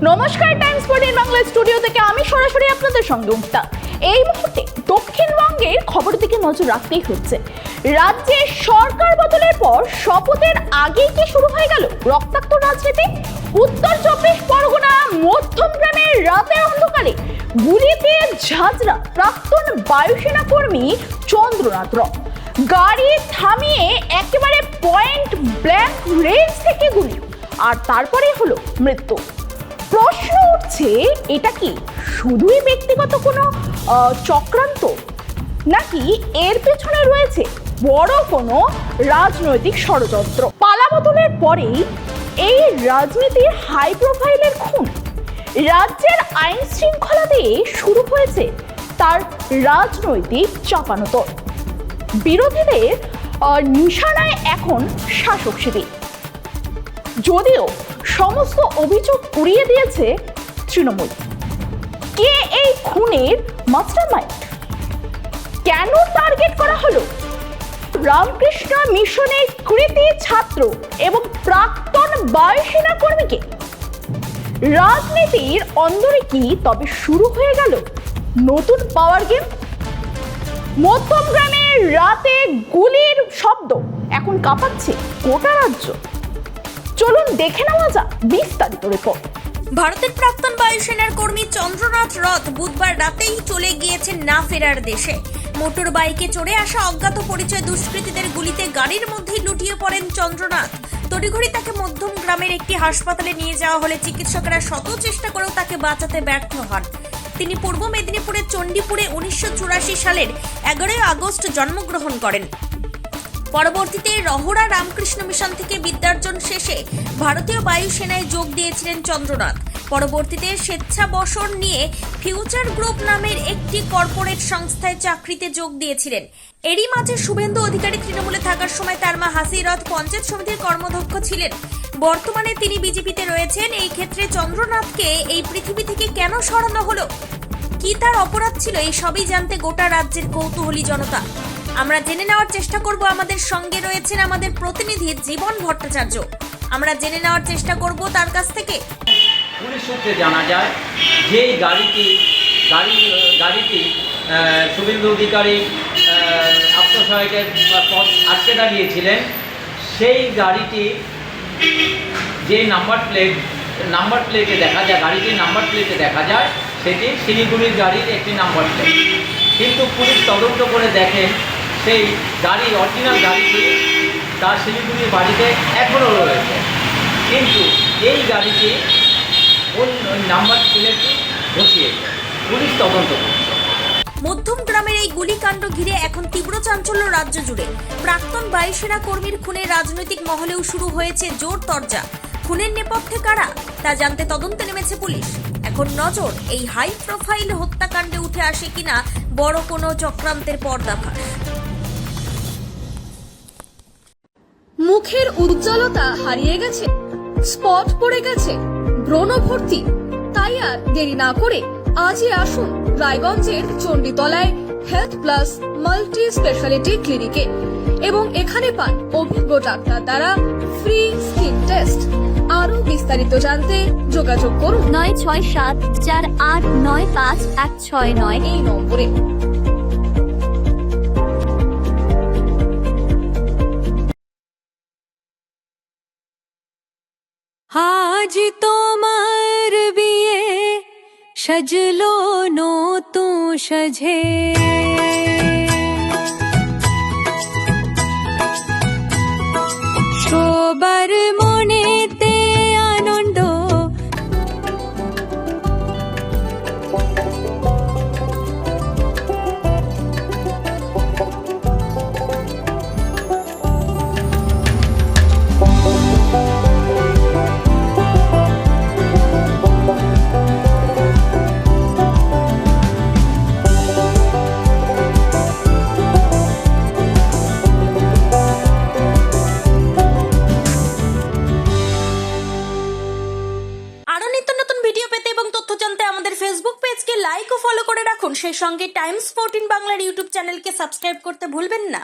নমস্কার, Times 14 Bangla studio থেকে আমি সরাসরি আপনাদের সঙ্গে উক্তা। এই মুহূর্তে দক্ষিণবঙ্গের খবরের দিকে নজর রাখতেই হচ্ছে। রাজ্যে সরকার বদলের পর শপথের আগেই কি শুরু হয়ে গেল রক্তাক্ত রাজনীতি? উত্তর 24 পরগনা মধ্যমগ্রামের রাতের অন্ধকারে গুলিতে ঝাঁঝরা প্রাক্তন বায়ুসেনা কর্মী চন্দ্রনাথ রথ। গাড়ি থামিয়ে একেবারে পয়েন্ট ব্ল্যাঙ্ক রেঞ্জ থেকে গুলি, আর তারপরে হলো মৃত্যু। প্রশ্ন উঠছে, এটা কি শুধুই ব্যক্তিগত কোনো চক্রান্ত, নাকি এর পেছনে রয়েছে বড় কোনো রাজনৈতিক ষড়যন্ত্র? পালাবদলের পরেই এই রাজনীতির হাই প্রোফাইলের খুন। রাজ্যের আইন শৃঙ্খলা দিয়ে শুরু হয়েছে তার রাজনৈতিক চাপানোতর। বিরোধীদের নিশানায় এখন শাসক শিবির, যদিও সমস্ত অভিযোগ উড়িয়ে দিয়েছে তৃণমূল। কে এই খুনের মাস্টারমাইন্ড? কেন টার্গেট করা হলো রামকৃষ্ণ মিশনের কৃতি ছাত্র এবং প্রাক্তন বায়ুসেনা কর্মীকে? রাজনীতির অন্দরে কি তবে শুরু হয়ে গেল নতুন পাওয়ার গেম? মধ্যমগ্রামের রাতে গুলির শব্দ এখন কাঁপাচ্ছে গোটা রাজ্য। চলুন দেখে নেওয়া যাক বিস্তারিত রিপোর্ট। ভারতের প্রাক্তন বায়ুসেনার কর্মী চন্দ্রনাথ রথ বুধবার রাতেই চলে গিয়েছেন না ফেরার দেশে। মোটর বাইকে চড়ে আসা অজ্ঞাত পরিচয় দুষ্কৃতীদের গুলিতে গাড়ির মধ্যেই লুটিয়ে পড়েন চন্দ্রনাথ। তড়িঘড়ি তাকে মধ্যমগ্রামের একটি হাসপাতালে নিয়ে যাওয়া হলে চিকিৎসকেরা শত চেষ্টা করেও তাকে বাঁচাতে ব্যর্থ হন। তিনি পূর্ব মেদিনীপুরের চণ্ডীপুরে 1984 সালের 11 আগস্ট জন্মগ্রহণ করেন। পরবর্তীতে রহরা রামকৃষ্ণ মিশন থেকে বিদ্যার্জন শেষে ভারতীয় বায়ুসেনায় যোগ দিয়েছিলেন চন্দ্রনাথ। পরবর্তীতে স্বেচ্ছাবসর নিয়ে ফিউচার গ্রুপ নামের একটি কর্পোরেট সংস্থায় চাকরিতে যোগ দিয়েছিলেন। এরই মাঝে শুভেন্দু অধিকারী তৃণমূলে থাকার সময় তার মা হাসি রথ পঞ্চায়েত সমিতির কর্মদক্ষ ছিলেন। বর্তমানে তিনি বিজেপিতে রয়েছেন। এই ক্ষেত্রে চন্দ্রনাথকে এই পৃথিবী থেকে কেন সরানো হলো, কি তার অপরাধ ছিল, এই সবই জানতে গোটা রাজ্যের কৌতূহলী জনতা। আমরা জেনে নেওয়ার চেষ্টা করব। আমাদের সঙ্গে রয়েছেন আমাদের প্রতিনিধি জীবন ভট্টাচার্য। আমরা জেনে নেওয়ার চেষ্টা করব তার কাছ থেকে। পুলিশ সূত্রে জানা যায় যে গাড়িটি শুভেন্দু অধিকারী আত্মসহায়কের পথ আটকে দাঁড়িয়েছিলেন। সেই গাড়িটি যে নাম্বার প্লেটে দেখা যায়, গাড়িটির নাম্বার প্লেটে দেখা যায় সেটি শিলিগুড়ির গাড়ির একটি নাম্বার প্লেট। কিন্তু পুলিশ তদন্ত করে দেখেন সেই অরিজিনাল গাড়িটি তার শিলিগুড়ির বাড়িতে এখনও রয়েছে, কিন্তু এই গাড়িটি ওই নাম্বার প্লেটটি বসিয়েছে। পুলিশ তদন্ত করছে। মধ্যমগ্রামের এই গুলিকাণ্ড ঘিরে এখন তীব্র চাঞ্চল্য রাজ্য জুড়ে। প্রাক্তন বায়ুসেনা কর্মীর খুনে রাজনৈতিক মহলেও শুরু হয়েছে জোর তরজা। খুনের নেপথ্যে কারা তা জানতে তদন্তে নেমেছে পুলিশ। এখন নজর এই হাই প্রোফাইল হত্যাকাণ্ডে উঠে আসে কিনা বড় কোনো চক্রান্তের পর্দাফাঁস। মুখের উজ্জ্বলতা হারিয়ে গেছে, স্পট পড়ে গেছে, ব্রণ ভর্তি, তাই আর দেরি না করে আজই আসুন রায়গঞ্জের চণ্ডীতলায় হেলথ প্লাস মাল্টি স্পেশালিটি ক্লিনিকে এবং এখানে পান অভিজ্ঞ ডাক্তার দ্বারা ফ্রি স্কিন টেস্ট। আরো বিস্তারিত জানতে যোগাযোগ করুন 9674895169 এই নম্বরে। আজ তোমার বিয়ে সাজলো নতুন সাজে, সবার মনেতে আনন্দ, লাইক ও ফলো করে রাখুন। সেই সঙ্গে টাইমস 14 বাংলার ইউটিউব চ্যানেলকে সাবস্ক্রাইব করতে ভুলবেন না।